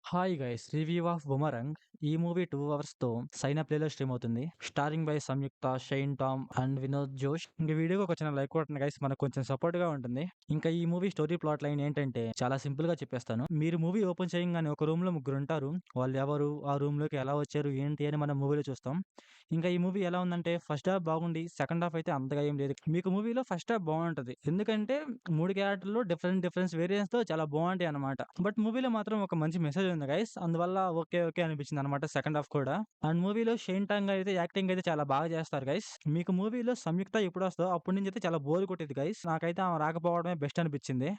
Hi guys review of Boomerang. ఈ movie 2 అవర్స్‌తో సైన్ అప్ ప్లేలో స్ట్రీమ్ అవుతుంది. Starring by Samyuktha, Shine Tom and Vinod Josh. ఇంక వీడియోకి ఒక చిన్న లైక్ కొట్టండి గైస్, మనకు కొంచెం సపోర్ట్‌గా ఉంటుంది. ఇంకా ఈ మూవీ స్టోరీ ప్లాట్ లైన్ ఏంటంటే చాలా సింపుల్‌గా చెప్పేస్తాను. మీరు మూవీ ఓపెన్ చేయంగానే ఒక రూమ్‌లో ముగ్గురుంటారు. వాళ్ళు ఎవరు? ఆ రూమ్‌లోకి ఎలా వచ్చారు? ఏంటి అని మనం మూవీలో చూస్తాం. ఇంకా ఈ మూవీ ఎలా ఉందంటే ఫస్ట్ హాఫ్ బాగుండి సెకండ్ హాఫ్ అయితే అంతగా ఏం లేదు. మీకు మూవీలో ఫస్ట్ హాఫ్ బావుంటది. ఎందుకంటే 3 క్యారెక్టర్‌లు డిఫరెన్స్ వేరియంట్స్‌తో చాలా బావుంటాయన్నమాట. బట్ మూవీలో మాత్రం ఒక మంచి మెసేజ్ ఉంది గైస్. అందువల్ల ఓకే. ఓకే అనిపించిందన్నమాట సెకండ్ హాఫ్ కూడా. అండ్ మూవీలో షైన్ టాంగ్ అయితే యాక్టింగ్ అయితే చాలా బాగా చేస్తారు గైస్. మీకు మూవీలో సంయుక్త ఎప్పుడొస్తదో అప్పటి నుంచి అయితే చాలా బోర్ కొట్టేది గైస్. నాకైతే ఆమె రాకపోవడమే బెస్ట్ అనిపించింది.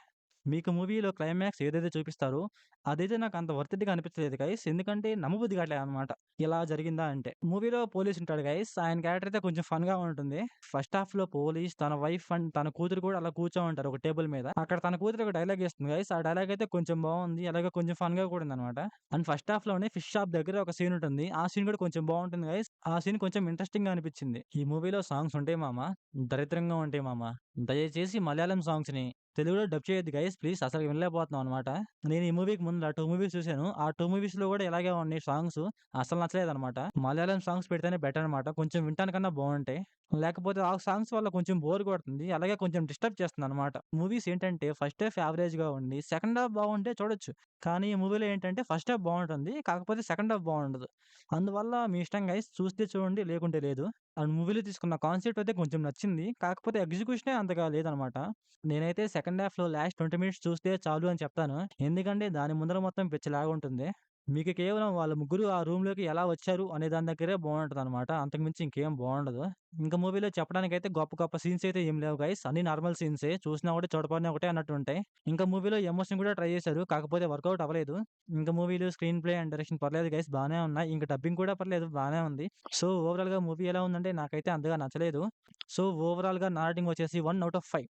మీకు మూవీలో క్లైమాక్స్ ఏదైతే చూపిస్తారో అదైతే నాకు అంత వర్త్ ఇట్‌గా అనిపించలేదు గైస్. ఎందుకంటే నమ్మబుద్ధి కావట్లేదన్నమాట. ఇలా జరిగిందా అంటే. మూవీలో పోలీస్ ఉంటాడు గైస్. ఆయన క్యారెక్టర్ అయితే కొంచెం ఫన్‌గా ఉంటుంది. ఫస్ట్ హాఫ్‌లో పోలీస్, తన వైఫ్ అండ్ తన కూతురు కూడా అలా కూర్చొనుంటారు ఒక టేబుల్ మీద. అక్కడ తన కూతురు ఒక డైలాగ్ ఇస్తుంది గైస్. ఆ డైలాగ్ అయితే కొంచెం బావుంది. అలాగే కొంచెం ఫన్‌గా కూడా ఉందన్నమాట. అండ్ ఫస్ట్ హాఫ్‌లోనే ఫిష్ షాప్ దగ్గర ఒక సీన్ ఉంటుంది. ఆ సీన్ కూడా కొంచెం బావుంటుంది గైస్. ఆ సీన్ కొంచెం ఇంట్రెస్టింగ్‌గా అనిపించింది. ఈ మూవీలో సాంగ్స్ ఉంటాయి మామ, దరిద్రంగా ఉంటాయి మామ. దయచేసి మలయాళం సాంగ్స్‌ని తెలుగులో డబ్ చేయొద్దు గైస్ ప్లీజ్. అసలు వినలేకపోతున్నాం అనమాట. నేను ఈ మూవీకి ముందు 2 మూవీస్ చూసాను. ఆ 2 మూవీస్‌లో కూడా ఇలాగే ఉన్నాయి సాంగ్స్. అసలు నచ్చలేదనమాట. మలయాళం సాంగ్స్ పెడితేనే బెటర్ అనమాట. కొంచెం వినటానికన్నా బావుంటాయి. లేకపోతే ఆ సాంగ్స్ వల్ల కొంచెం బోర్ కొడుతుంది. అలాగే కొంచెం డిస్టర్బ్ చేస్తుందనమాట. మూవీస్ ఏంటంటే ఫస్ట్ హాఫ్ యావరేజ్‌గా ఉండి సెకండ్ హాఫ్ బాగుంటే చూడొచ్చు. కానీ ఈ మూవీలో ఏంటంటే ఫస్ట్ హాఫ్ బావుంటుంది. కాకపోతే సెకండ్ హాఫ్ బావుండదు. అందువల్ల మీ ఇష్టం గైస్. చూస్తే చూడండి లేకుంటే లేదు. అండ్ మూవీలో తీసుకున్న కాన్సెప్ట్ అయితే కొంచెం నచ్చింది. కాకపోతే ఎగ్జిక్యూషనే అంతగా లేదనమాట. నేనైతే సెకండ్ హాఫ్‌లో లాస్ట్ 20 మినిట్స్ చూస్తే చాలు అని చెప్తాను. ఎందుకంటే దాని ముందర మొత్తం పిచ్చలాగుంటుంది. మీకు కేవలం వాళ్ళ ముగ్గురు ఆ రూమ్‌లోకి ఎలా వచ్చారు అనే దాని దగ్గరే బావుంటదనమాట. అంతకు మించి ఇంకేం బావుండదు. ఇంక మూవీలో చెప్పడానికైతే గొప్ప గొప్ప సీన్స్ అయితే ఏం లేవు గైస్. అన్నీ నార్మల్ సీన్సే. చూసినా ఒకటే, చూడపోయినా ఒకటే అన్నట్టుంటాయి. ఇంకా మూవీలో ఎమోషన్ కూడా ట్రై చేశారు. కాకపోతే వర్కౌట్ అవ్వలేదు. ఇంకా మూవీలో స్క్రీన్ ప్లే అండ్ డైరెక్షన్ పర్లేదు గైస్, బానే ఉన్నాయి. ఇంక డబ్బింగ్ కూడా పర్లేదు, బానే ఉంది. సో, ఓవరాల్‌గా మూవీ ఎలా ఉందంటే నాకైతే అంతగా నచ్చలేదు. సో, ఓవరాల్‌గా నా రేటింగ్ వచ్చేసి 1/5.